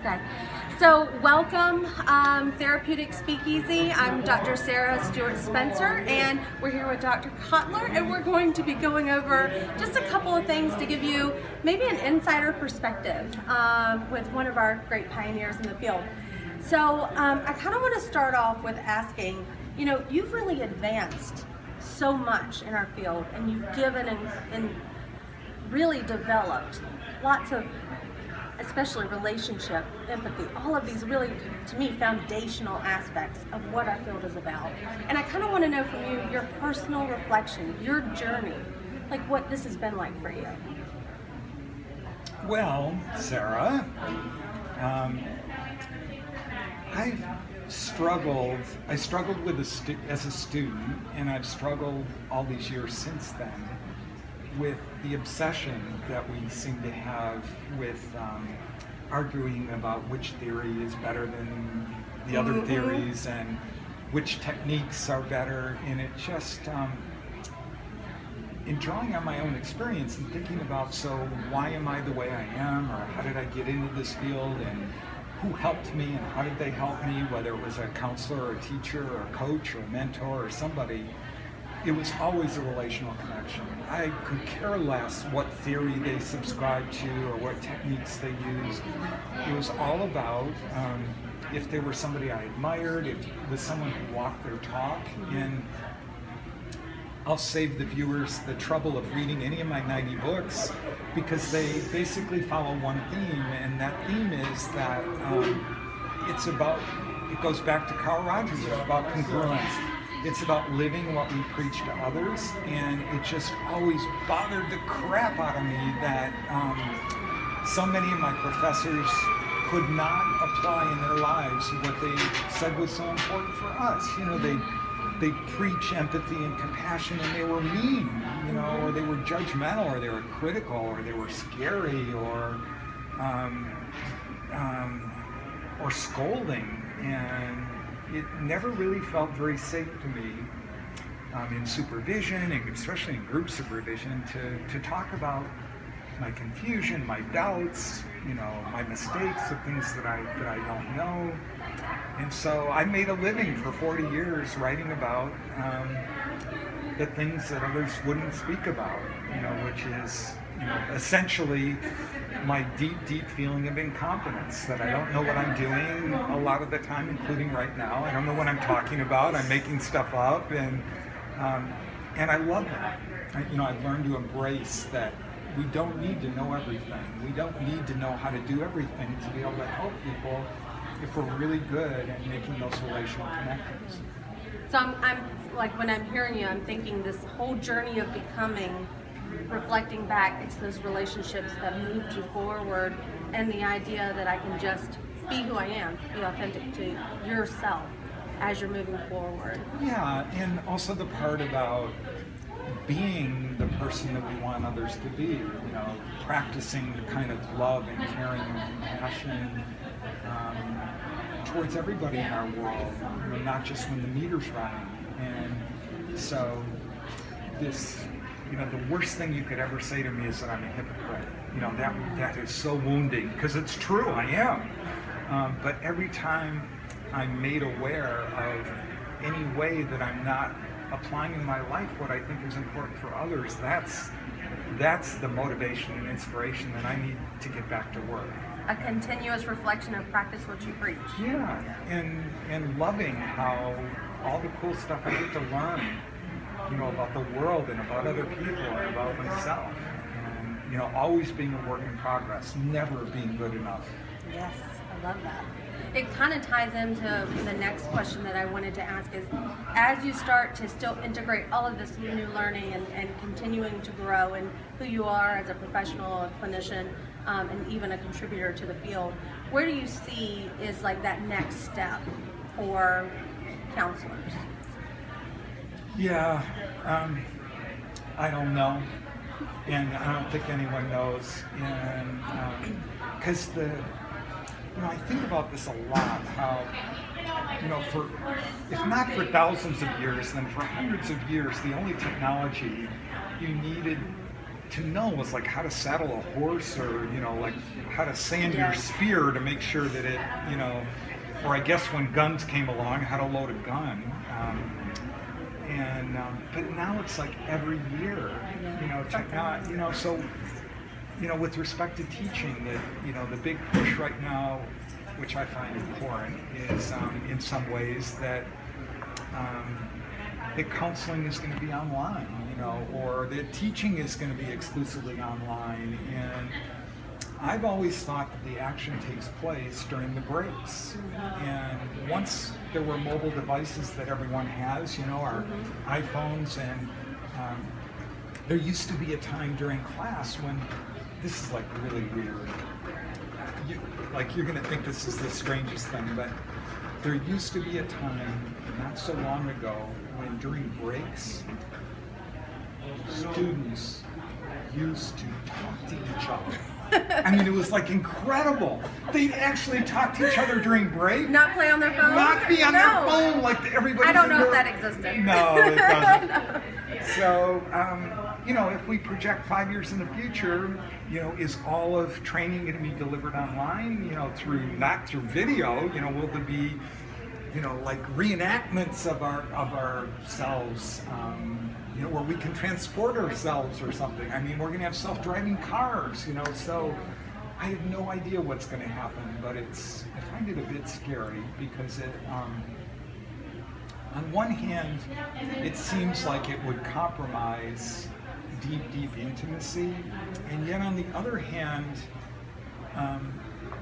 Okay, so welcome, Therapeutic Speakeasy. I'm Dr. Sarah Stewart-Spencer, and we're here with Dr. Kottler, and we're going to be going over just a couple of things to give you maybe an insider perspective with one of our great pioneers in the field. So I kind of want to start off with asking, you know, you've really advanced so much in our field, and you've given and really developed lots of, especially relationship, empathy, all of these really, to me, foundational aspects of what our field is about. And I kind of want to know from you your personal reflection, your journey, like what this has been like for you. Well, Sarah, I struggled with as a student, and I've struggled all these years since then with the obsession that we seem to have with arguing about which theory is better than the other theories and which techniques are better. And it just, in drawing on my own experience and thinking about, so why am I the way I am, or how did I get into this field, and who helped me and how did they help me, whether it was a counselor or a teacher or a coach or a mentor or somebody, it was always a relational connection. I could care less what theory they subscribed to or what techniques they used. It was all about if they were somebody I admired, if it was someone who walked their talk. And I'll save the viewers the trouble of reading any of my 90 books because they basically follow one theme, and that theme is that it goes back to Carl Rogers, it's about congruence. It's about living what we preach to others, and it just always bothered the crap out of me that so many of my professors could not apply in their lives what they said was so important for us. You know, they preach empathy and compassion, and they were mean, you know, or they were judgmental, or they were critical, or they were scary, or scolding, and it never really felt very safe to me in supervision, and especially in group supervision, to talk about my confusion, my doubts, you know, my mistakes, the things that I don't know. And so I made a living for 40 years writing about the things that others wouldn't speak about, you know, which is, you know, essentially my deep feeling of incompetence, that I don't know what I'm doing a lot of the time, including right now. I don't know what I'm talking about. I'm making stuff up, and I love that. I've learned to embrace that we don't need to know everything. We don't need to know how to do everything to be able to help people if we're really good at making those relational connections. So I'm like, when I'm hearing you, I'm thinking this whole journey of becoming, reflecting back, it's those relationships that moved you forward, and the idea that I can just be who I am, be authentic to yourself as you're moving forward. Yeah, and also the part about being the person that we want others to be, you know, practicing the kind of love and caring and compassion towards everybody in our world, you know, not just when the meter's running. And so this, you know, the worst thing you could ever say to me is that I'm a hypocrite. You know, that is so wounding, because it's true, I am. But every time I'm made aware of any way that I'm not applying in my life what I think is important for others, that's the motivation and inspiration that I need to get back to work. A continuous reflection of practice what you preach. Yeah, and loving how all the cool stuff I get to learn, you know, about the world and about other people and about myself. And, you know, always being a work in progress, never being good enough. Yes, I love that. It kind of ties into the next question that I wanted to ask is, as you start to still integrate all of this new learning and continuing to grow in who you are as a professional, a clinician, and even a contributor to the field, where do you see is like that next step for counselors? Yeah, I don't know, and I don't think anyone knows, and because I think about this a lot, how, you know, if not for thousands of years, then for hundreds of years, the only technology you needed to know was like how to saddle a horse, or like how to sand your Yes. spear to make sure that it, or I guess when guns came along, how to load a gun. But now it's like every year, technology, so, with respect to teaching, that, the big push right now, which I find important, is in some ways that the counseling is going to be online, or the teaching is going to be exclusively online. And I've always thought that the action takes place during the breaks. And once there were mobile devices that everyone has, our iPhones, and there used to be a time during class when, this is like really weird, you're going to think this is the strangest thing, but there used to be a time not so long ago when during breaks, students used to talk to each other. I mean, it was like incredible. They'd actually talk to each other during break. Not play on their phone? Not be on their phone like everybody. I don't know if that existed. No, it doesn't. No. So, if we project 5 years in the future, is all of training going to be delivered online? Not through video. Will there be, like reenactments of ourselves? Where we can transport ourselves or something. I mean, we're going to have self-driving cars, so I have no idea what's going to happen, but I find it a bit scary because on one hand, it seems like it would compromise deep intimacy, and yet on the other hand,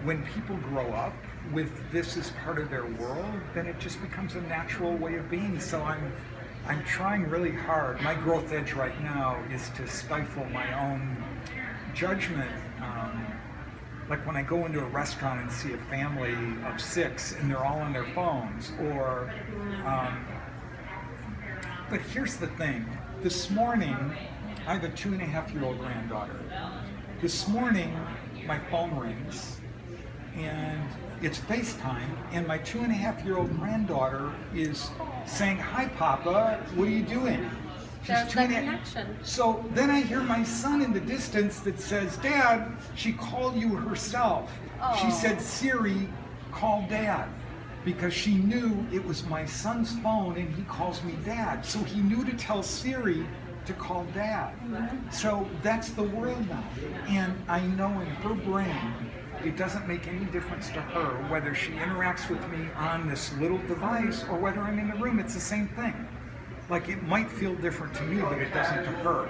when people grow up with this as part of their world, then it just becomes a natural way of being. So I'm trying really hard. My growth edge right now is to stifle my own judgment. Like when I go into a restaurant and see a family of 6 and they're all on their phones, or, but here's the thing. This morning, I have a 2.5-year-old granddaughter. This morning, my phone rings and it's FaceTime, and my 2.5-year-old granddaughter is saying, "Hi, Papa, what are you doing?" There's that connection. So then I hear my son in the distance that says, "Dad, she called you herself." Oh. She said, "Siri, call Dad," because she knew it was my son's phone and he calls me Dad. So he knew to tell Siri to call Dad. So that's the world now. And I know in her brain, it doesn't make any difference to her whether she interacts with me on this little device or whether I'm in the room. It's the same thing. Like, it might feel different to me, but it doesn't to her.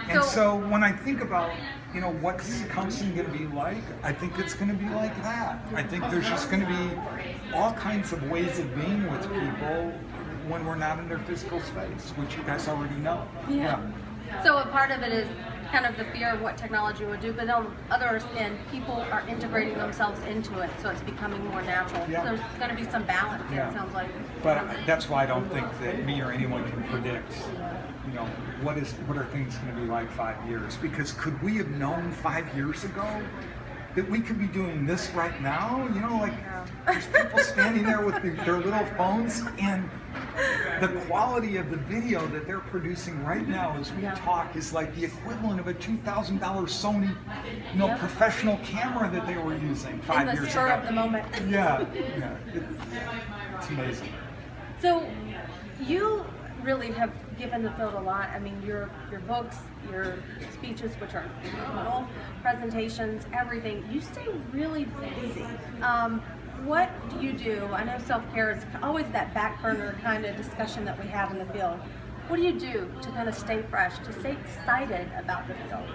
And so when I think about, what's counseling going to be like, I think it's going to be like that. I think there's just going to be all kinds of ways of being with people when we're not in their physical space, which you guys already know. Yeah. So a part of it is kind of the fear of what technology would do, but on the other end, people are integrating themselves into it, so it's becoming more natural. Yeah. So there's going to be some balance, it sounds like. But that's why I don't think that me or anyone can predict, what are things going to be like 5 years? Because could we have known 5 years ago that we could be doing this right now? There's people standing there with their little phones, and the quality of the video that they're producing right now as we talk is like the equivalent of a $2,000 Sony, professional camera that they were using 5 years ago. In the spur of the moment. Yeah, it's amazing. So you really have given the field a lot. I mean, your books, your speeches, which are phenomenal, presentations, everything. You stay really busy. What do you do? I know self-care is always that back burner kind of discussion that we have in the field. What do you do to kind of stay fresh, to stay excited about the field?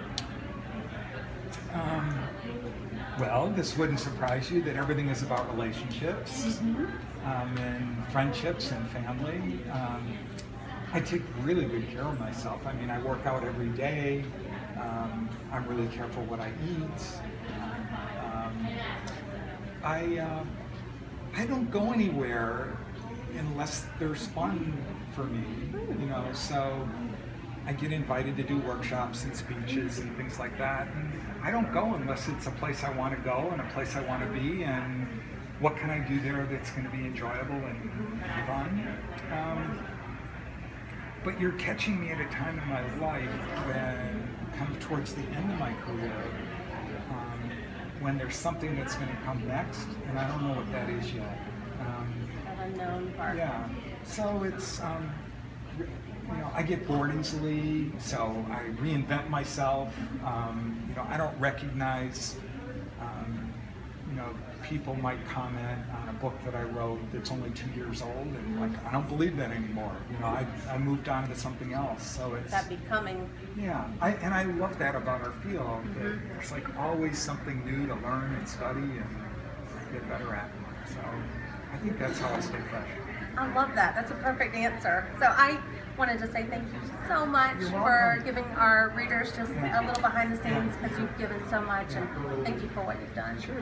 Well, this wouldn't surprise you that everything is about relationships and friendships and family. I take really good care of myself. I mean, I work out every day. I'm really careful what I eat. I don't go anywhere unless there's fun for me, so I get invited to do workshops and speeches and things like that, and I don't go unless it's a place I want to go and a place I want to be, and what can I do there that's going to be enjoyable and fun. But you're catching me at a time in my life when kind of towards the end of my career, when there's something that's going to come next, and I don't know what that is yet. That unknown part. Yeah. So it's, I get bored easily, so I reinvent myself. I don't recognize, people might comment on a book that I wrote that's only 2 years old, and like, I don't believe that anymore. I moved on to something else. So it's that becoming. Yeah, I love that about our field. That there's like always something new to learn and study and get better at. So I think that's how I stay fresh. I love that. That's a perfect answer. So I wanted to say thank you so much for giving our readers just a little behind the scenes, because you've given so much, and thank you for what you've done. Sure.